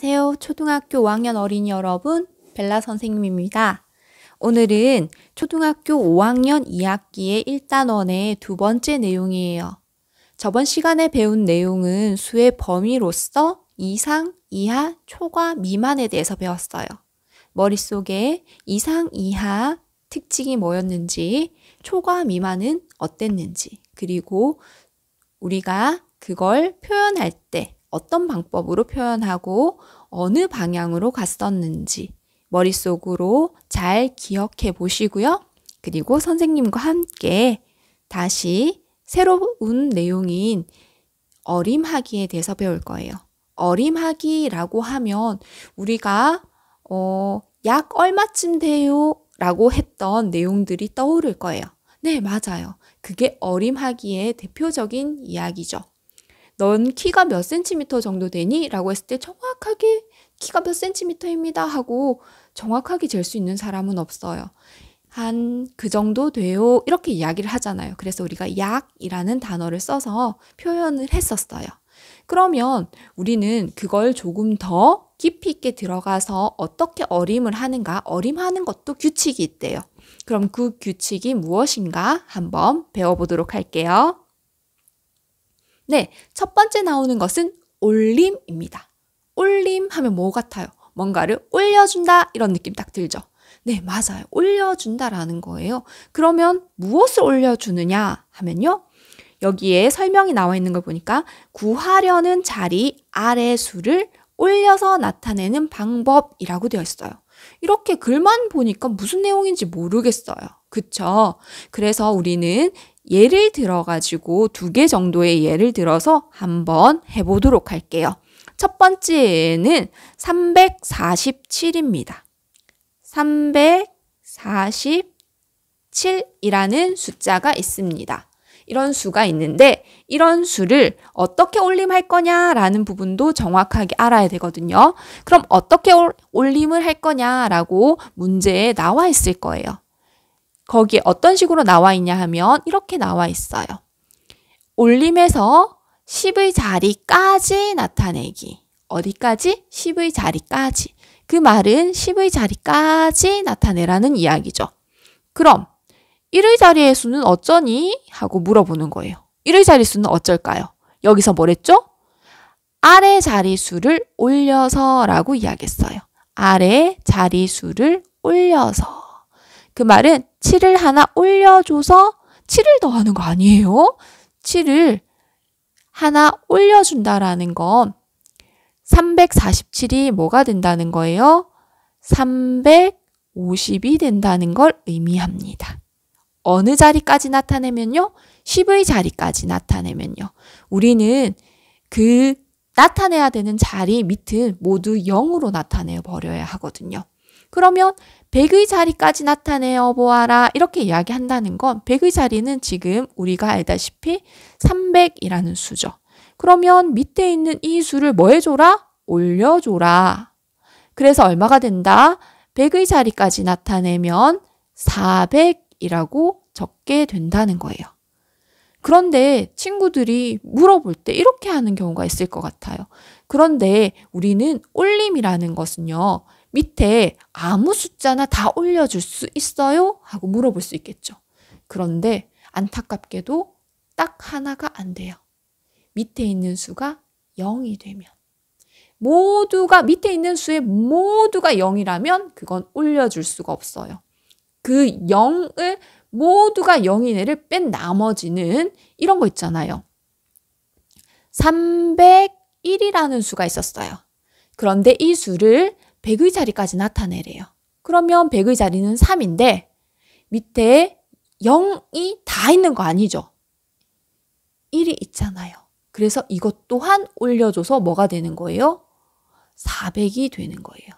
안녕하세요. 초등학교 5학년 어린이 여러분, 벨라 선생님입니다. 오늘은 초등학교 5학년 2학기의 1단원의 두 번째 내용이에요. 저번 시간에 배운 내용은 수의 범위로서 이상, 이하, 초과, 미만에 대해서 배웠어요. 머릿속에 이상, 이하 특징이 뭐였는지, 초과, 미만은 어땠는지, 그리고 우리가 그걸 표현할 때 어떤 방법으로 표현하고 어느 방향으로 갔었는지 머릿속으로 잘 기억해 보시고요. 그리고 선생님과 함께 다시 새로운 내용인 어림하기에 대해서 배울 거예요. 어림하기라고 하면 우리가 약 얼마쯤 돼요? 라고 했던 내용들이 떠오를 거예요. 네, 맞아요. 그게 어림하기의 대표적인 이야기죠. 넌 키가 몇 센티미터 정도 되니? 라고 했을 때 정확하게 키가 몇 센티미터입니다 하고 정확하게 잴 수 있는 사람은 없어요. 한 그 정도 돼요 이렇게 이야기를 하잖아요. 그래서 우리가 약이라는 단어를 써서 표현을 했었어요. 그러면 우리는 그걸 조금 더 깊이 있게 들어가서 어떻게 어림을 하는가, 어림하는 것도 규칙이 있대요. 그럼 그 규칙이 무엇인가 한번 배워보도록 할게요. 네, 첫 번째 나오는 것은 올림입니다. 올림 하면 뭐 같아요? 뭔가를 올려준다 이런 느낌 딱 들죠? 네, 맞아요. 올려준다라는 거예요. 그러면 무엇을 올려주느냐 하면요. 여기에 설명이 나와 있는 걸 보니까 구하려는 자리 아래 수를 올려서 나타내는 방법이라고 되어 있어요. 이렇게 글만 보니까 무슨 내용인지 모르겠어요. 그쵸? 그래서 우리는 예를 들어가지고 2개 정도의 예를 들어서 한번 해보도록 할게요. 첫 번째는 347입니다. 347이라는 숫자가 있습니다. 이런 수가 있는데 이런 수를 어떻게 올림할 거냐라는 부분도 정확하게 알아야 되거든요. 그럼 어떻게 올림을 할 거냐라고 문제에 나와 있을 거예요. 거기에 어떤 식으로 나와 있냐 하면 이렇게 나와 있어요. 올림에서 10의 자리까지 나타내기. 어디까지? 10의 자리까지. 그 말은 10의 자리까지 나타내라는 이야기죠. 그럼 1의 자리의 수는 어쩌니? 하고 물어보는 거예요. 1의 자리수는 어쩔까요? 여기서 뭐랬죠? 아래 자리수를 올려서 라고 이야기했어요. 아래 자리수를 올려서. 그 말은 7을 하나 올려줘서 7을 더하는 거 아니에요? 7을 하나 올려준다라는 건 347이 뭐가 된다는 거예요? 350이 된다는 걸 의미합니다. 어느 자리까지 나타내면요? 10의 자리까지 나타내면요. 우리는 그 나타내야 되는 자리 밑은 모두 0으로 나타내 버려야 하거든요. 그러면 100의 자리까지 나타내어 보아라 이렇게 이야기한다는 건 100의 자리는 지금 우리가 알다시피 300이라는 수죠. 그러면 밑에 있는 이 수를 뭐 해줘라? 올려줘라. 그래서 얼마가 된다? 100의 자리까지 나타내면 400이라고 적게 된다는 거예요. 그런데 친구들이 물어볼 때 이렇게 하는 경우가 있을 것 같아요. 그런데 우리는 올림이라는 것은요. 밑에 아무 숫자나 다 올려줄 수 있어요? 하고 물어볼 수 있겠죠. 그런데 안타깝게도 딱 하나가 안 돼요. 밑에 있는 수가 0이 되면. 밑에 있는 수의 모두가 0이라면 그건 올려줄 수가 없어요. 그 0을 모두가 0인 애를 뺀 나머지는 이런 거 있잖아요. 301이라는 수가 있었어요. 그런데 이 수를 100의 자리까지 나타내래요. 그러면 100의 자리는 3인데 밑에 0이 다 있는 거 아니죠? 1이 있잖아요. 그래서 이것 또한 올려줘서 뭐가 되는 거예요? 400이 되는 거예요.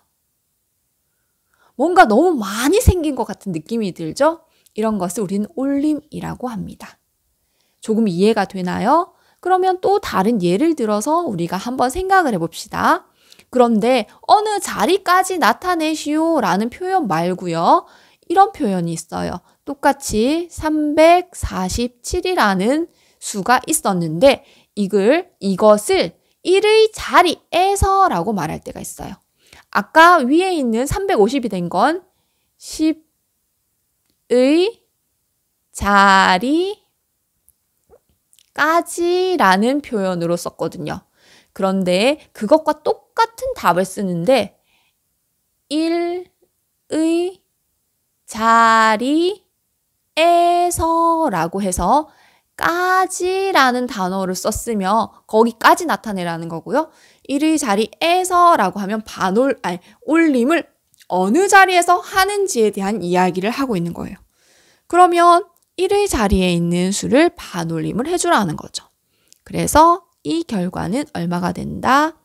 뭔가 너무 많이 생긴 것 같은 느낌이 들죠? 이런 것을 우리는 올림이라고 합니다. 조금 이해가 되나요? 그러면 또 다른 예를 들어서 우리가 한번 생각을 해봅시다. 그런데 어느 자리까지 나타내시오 라는 표현 말고요. 이런 표현이 있어요. 똑같이 347이라는 수가 있었는데 이것을 1의 자리에서라고 말할 때가 있어요. 아까 위에 있는 350이 된 건 10의 자리까지라는 표현으로 썼거든요. 그런데 그것과 똑같은 답을 쓰는데 1의 자리에서라고 해서 까지라는 단어를 썼으면 거기까지 나타내라는 거고요. 1의 자리에서라고 하면 올림을 어느 자리에서 하는지에 대한 이야기를 하고 있는 거예요. 그러면 1의 자리에 있는 수를 반올림을 해주라는 거죠. 그래서 이 결과는 얼마가 된다?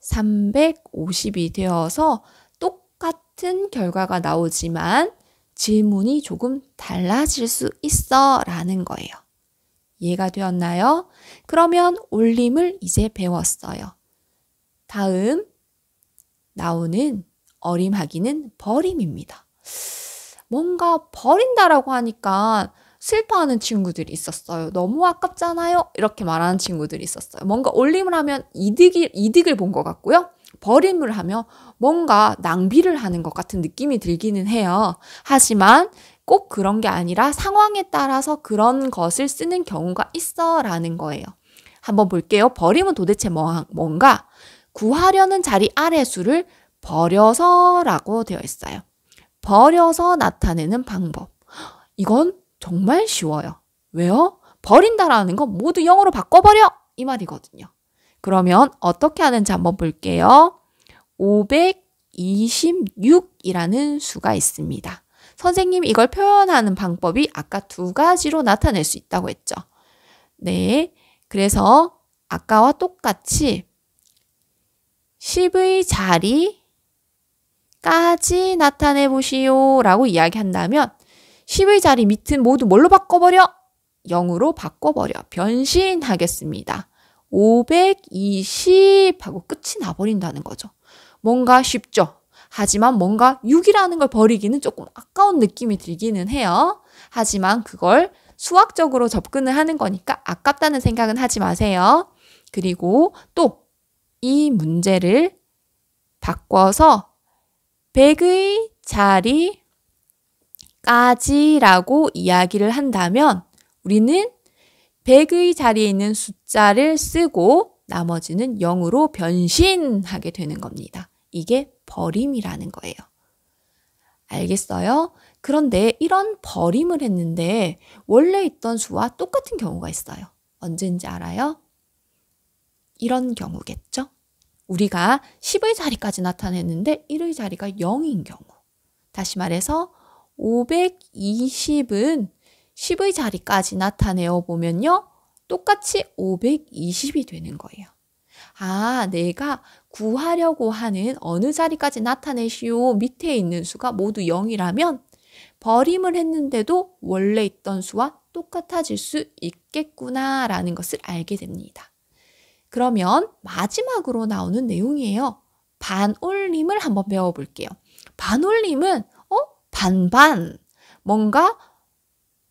350이 되어서 똑같은 결과가 나오지만 질문이 조금 달라질 수 있어 라는 거예요. 이해가 되었나요? 그러면 올림을 이제 배웠어요. 다음 나오는 어림하기는 버림입니다. 뭔가 버린다라고 하니까 슬퍼하는 친구들이 있었어요. 너무 아깝잖아요. 이렇게 말하는 친구들이 있었어요. 뭔가 올림을 하면 이득을 본 것 같고요. 버림을 하면 뭔가 낭비를 하는 것 같은 느낌이 들기는 해요. 하지만 꼭 그런 게 아니라 상황에 따라서 그런 것을 쓰는 경우가 있어 라는 거예요. 한번 볼게요. 버림은 도대체 뭔가? 구하려는 자리 아래 수를 버려서 라고 되어 있어요. 버려서 나타내는 방법. 이건 정말 쉬워요. 왜요? 버린다라는 건 모두 0으로 바꿔버려! 이 말이거든요. 그러면 어떻게 하는지 한번 볼게요. 526이라는 수가 있습니다. 선생님이 이걸 표현하는 방법이 아까 2가지로 나타낼 수 있다고 했죠. 네, 그래서 아까와 똑같이 10의 자리까지 나타내 보시오 라고 이야기한다면 10의 자리 밑은 모두 뭘로 바꿔버려? 0으로 바꿔버려. 변신하겠습니다. 520 하고 끝이 나버린다는 거죠. 뭔가 쉽죠? 하지만 뭔가 6이라는 걸 버리기는 조금 아까운 느낌이 들기는 해요. 하지만 그걸 수학적으로 접근을 하는 거니까 아깝다는 생각은 하지 마세요. 그리고 또 이 문제를 바꿔서 100의 자리까지라고 이야기를 한다면 우리는 100의 자리에 있는 숫자를 쓰고 나머지는 0으로 변신하게 되는 겁니다. 이게 버림이라는 거예요. 알겠어요? 그런데 이런 버림을 했는데 원래 있던 수와 똑같은 경우가 있어요. 언제인지 알아요? 이런 경우겠죠? 우리가 10의 자리까지 나타냈는데 1의 자리가 0인 경우. 다시 말해서 520은 10의 자리까지 나타내어 보면요. 똑같이 520이 되는 거예요. 아, 내가 구하려고 하는 어느 자리까지 나타내시오 밑에 있는 수가 모두 0이라면 버림을 했는데도 원래 있던 수와 똑같아질 수 있겠구나라는 것을 알게 됩니다. 그러면 마지막으로 나오는 내용이에요. 반올림을 한번 배워볼게요. 반올림은 반반, 뭔가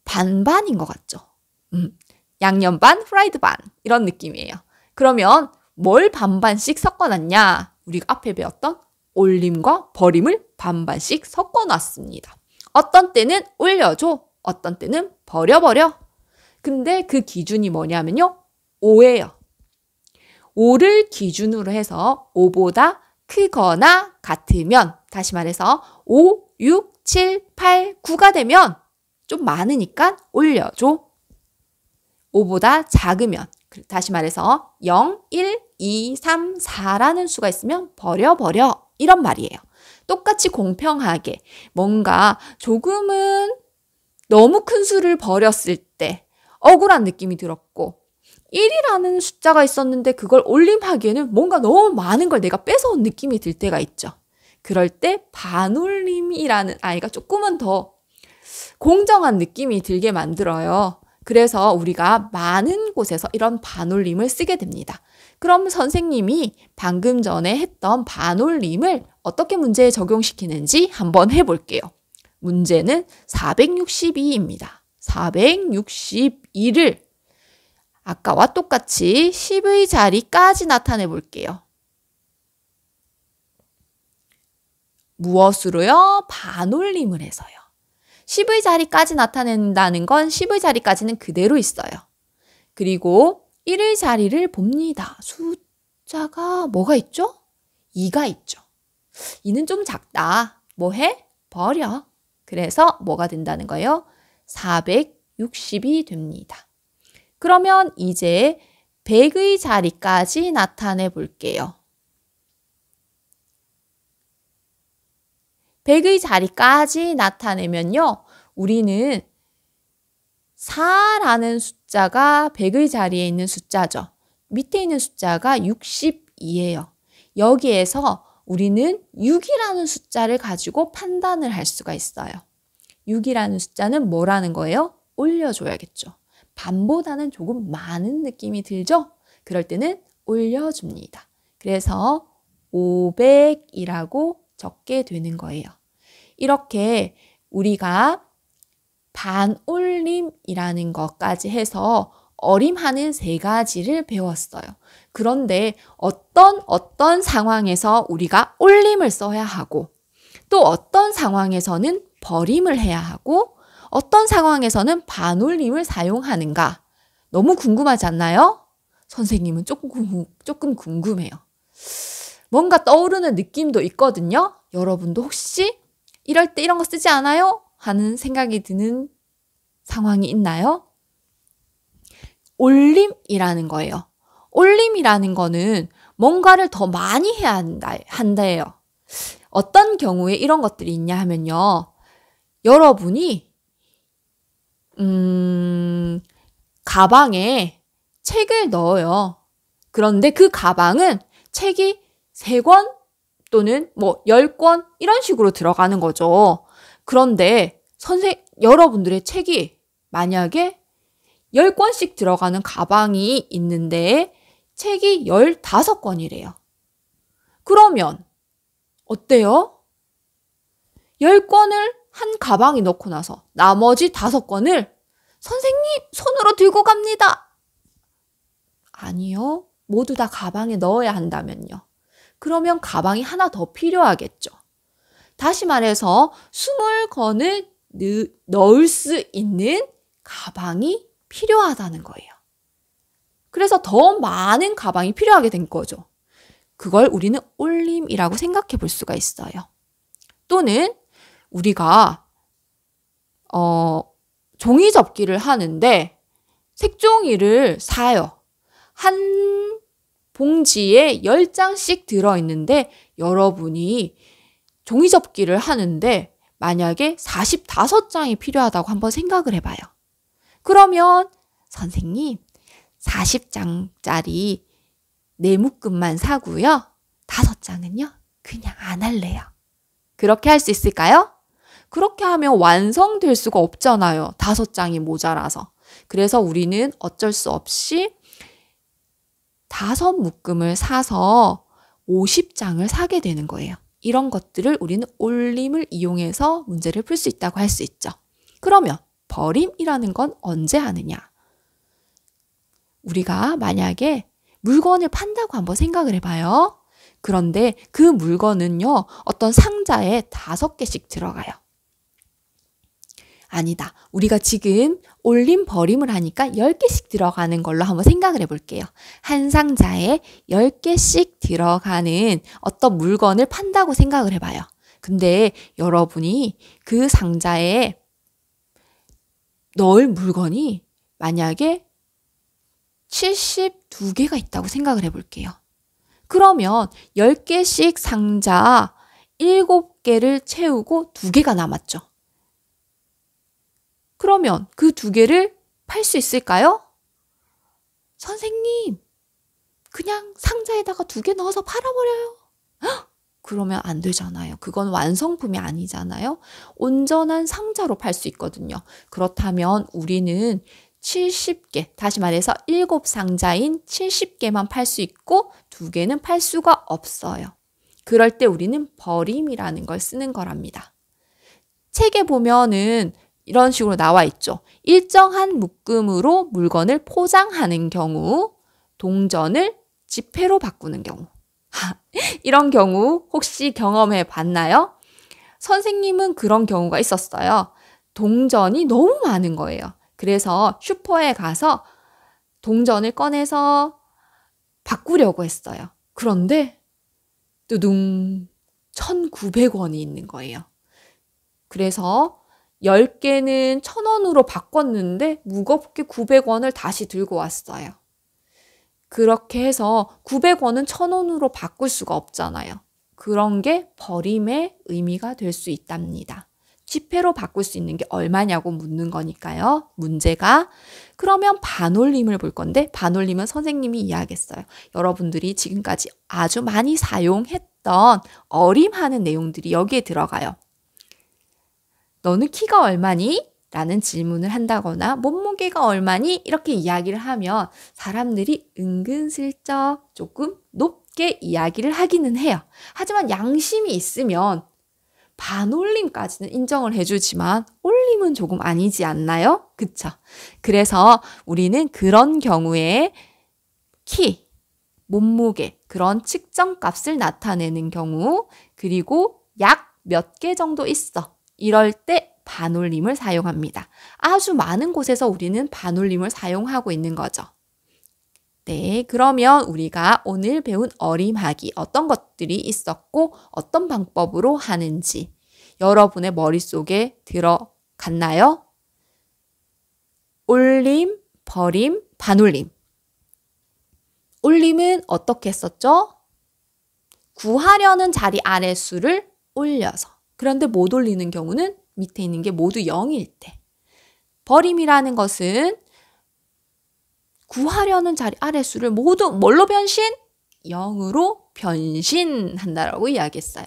반반인 것 같죠? 양념 반, 프라이드 반 이런 느낌이에요. 그러면 뭘 반반씩 섞어놨냐? 우리가 앞에 배웠던 올림과 버림을 반반씩 섞어놨습니다. 어떤 때는 올려줘, 어떤 때는 버려버려. 근데 그 기준이 뭐냐면요. 5예요. 5를 기준으로 해서 5보다 크거나 같으면, 다시 말해서 5, 6, 7, 8, 9가 되면 좀 많으니까 올려줘. 5보다 작으면, 다시 말해서 0, 1, 2, 3, 4라는 수가 있으면 버려 이런 말이에요. 똑같이 공평하게 뭔가 조금은 너무 큰 수를 버렸을 때 억울한 느낌이 들었고 1이라는 숫자가 있었는데 그걸 올림하기에는 뭔가 너무 많은 걸 내가 뺏어온 느낌이 들 때가 있죠. 그럴 때 반올림이라는 아이가 조금은 더 공정한 느낌이 들게 만들어요. 그래서 우리가 많은 곳에서 이런 반올림을 쓰게 됩니다. 그럼 선생님이 방금 전에 했던 반올림을 어떻게 문제에 적용시키는지 한번 해볼게요. 문제는 462입니다. 462를 아까와 똑같이 10의 자리까지 나타내 볼게요. 무엇으로요? 반올림을 해서요. 10의 자리까지 나타낸다는 건 10의 자리까지는 그대로 있어요. 그리고 1의 자리를 봅니다. 숫자가 뭐가 있죠? 2가 있죠. 2는 좀 작다. 뭐 해? 버려. 그래서 뭐가 된다는 거예요? 460이 됩니다. 그러면 이제 100의 자리까지 나타내 볼게요. 100의 자리까지 나타내면요. 우리는 4라는 숫자가 100의 자리에 있는 숫자죠. 밑에 있는 숫자가 62예요. 여기에서 우리는 6이라는 숫자를 가지고 판단을 할 수가 있어요. 6이라는 숫자는 뭐라는 거예요? 올려줘야겠죠. 반보다는 조금 많은 느낌이 들죠? 그럴 때는 올려줍니다. 그래서 500이라고 적게 되는 거예요. 이렇게 우리가 반올림이라는 것까지 해서 어림하는 3가지를 배웠어요. 그런데 어떤 상황에서 우리가 올림을 써야 하고 또 어떤 상황에서는 버림을 해야 하고 어떤 상황에서는 반올림을 사용하는가 너무 궁금하지 않나요? 선생님은 조금 궁금해요. 뭔가 떠오르는 느낌도 있거든요. 여러분도 혹시 이럴 때 이런 거 쓰지 않아요? 하는 생각이 드는 상황이 있나요? 올림이라는 거예요. 올림이라는 거는 뭔가를 더 많이 해야 한다예요. 어떤 경우에 이런 것들이 있냐 하면요. 여러분이 가방에 책을 넣어요. 그런데 그 가방은 책이 3권 또는 뭐 10권 이런 식으로 들어가는 거죠. 그런데 여러분들의 책이 만약에 10권씩 들어가는 가방이 있는데 책이 15권이래요. 그러면 어때요? 10권을 한 가방에 넣고 나서 나머지 5권을 선생님 손으로 들고 갑니다. 아니요. 모두 다 가방에 넣어야 한다면요. 그러면 가방이 하나 더 필요하겠죠. 다시 말해서 20권을 넣을 수 있는 가방이 필요하다는 거예요. 그래서 더 많은 가방이 필요하게 된 거죠. 그걸 우리는 올림이라고 생각해 볼 수가 있어요. 또는 우리가 종이 접기를 하는데 색종이를 사요. 한 봉지에 10장씩 들어있는데 여러분이 종이 접기를 하는데 만약에 45장이 필요하다고 한번 생각을 해봐요. 그러면 선생님 40장짜리 4묶음만 사고요. 5장은요 그냥 안 할래요. 그렇게 할 수 있을까요? 그렇게 하면 완성될 수가 없잖아요. 5장이 모자라서. 그래서 우리는 어쩔 수 없이 5묶음을 사서 50장을 사게 되는 거예요. 이런 것들을 우리는 올림을 이용해서 문제를 풀 수 있다고 할 수 있죠. 그러면 버림이라는 건 언제 하느냐? 우리가 만약에 물건을 판다고 한번 생각을 해봐요. 그런데 그 물건은요, 어떤 상자에 5개씩 들어가요. 아니다. 우리가 지금 올림 버림을 하니까 10개씩 들어가는 걸로 한번 생각을 해볼게요. 한 상자에 10개씩 들어가는 어떤 물건을 판다고 생각을 해봐요. 근데 여러분이 그 상자에 넣을 물건이 만약에 72개가 있다고 생각을 해볼게요. 그러면 10개씩 상자 7개를 채우고 2개가 남았죠. 그러면 그 2개를 팔 수 있을까요? 선생님, 그냥 상자에다가 2개 넣어서 팔아버려요. 헉! 그러면 안 되잖아요. 그건 완성품이 아니잖아요. 온전한 상자로 팔 수 있거든요. 그렇다면 우리는 70개, 다시 말해서 7상자인 70개만 팔 수 있고 2개는 팔 수가 없어요. 그럴 때 우리는 버림이라는 걸 쓰는 거랍니다. 책에 보면은 이런 식으로 나와 있죠. 일정한 묶음으로 물건을 포장하는 경우, 동전을 지폐로 바꾸는 경우. 이런 경우 혹시 경험해 봤나요? 선생님은 그런 경우가 있었어요. 동전이 너무 많은 거예요. 그래서 슈퍼에 가서 동전을 꺼내서 바꾸려고 했어요. 그런데 뚜둥 1,900원이 있는 거예요. 그래서 10개는 1,000원으로 바꿨는데 무겁게 900원을 다시 들고 왔어요. 그렇게 해서 900원은 1,000원으로 바꿀 수가 없잖아요. 그런 게 버림의 의미가 될 수 있답니다. 지폐로 바꿀 수 있는 게 얼마냐고 묻는 거니까요. 문제가. 그러면 반올림을 볼 건데 반올림은 선생님이 이야기했어요. 여러분들이 지금까지 아주 많이 사용했던 어림하는 내용들이 여기에 들어가요. 너는 키가 얼마니? 라는 질문을 한다거나 몸무게가 얼마니? 이렇게 이야기를 하면 사람들이 은근슬쩍 조금 높게 이야기를 하기는 해요. 하지만 양심이 있으면 반올림까지는 인정을 해주지만 올림은 조금 아니지 않나요? 그쵸? 그래서 우리는 그런 경우에 키, 몸무게, 그런 측정값을 나타내는 경우, 그리고 약 몇 개 정도 있어. 이럴 때 반올림을 사용합니다. 아주 많은 곳에서 우리는 반올림을 사용하고 있는 거죠. 네, 그러면 우리가 오늘 배운 어림하기 어떤 것들이 있었고 어떤 방법으로 하는지 여러분의 머릿속에 들어갔나요? 올림, 버림, 반올림. 올림은 어떻게 했었죠? 구하려는 자리 아랫수를 올려서. 그런데 못 올리는 경우는 밑에 있는 게 모두 0일 때. 버림이라는 것은 구하려는 자리 아랫수를 모두 뭘로 변신? 0으로 변신한다라고 이야기했어요.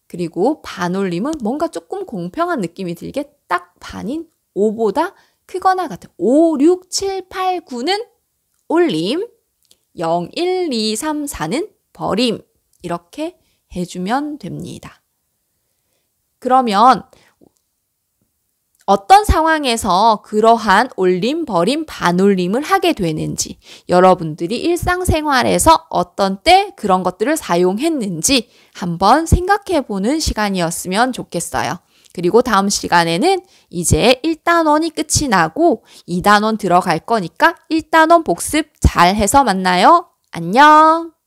그리고 반올림은 뭔가 조금 공평한 느낌이 들게 딱 반인 5보다 크거나 같은 5, 6, 7, 8, 9는 올림, 0, 1, 2, 3, 4는 버림. 이렇게 해주면 됩니다. 그러면 어떤 상황에서 그러한 올림, 버림, 반올림을 하게 되는지, 여러분들이 일상생활에서 어떤 때 그런 것들을 사용했는지 한번 생각해보는 시간이었으면 좋겠어요. 그리고 다음 시간에는 이제 1단원이 끝이 나고 2단원 들어갈 거니까 1단원 복습 잘 해서 만나요. 안녕!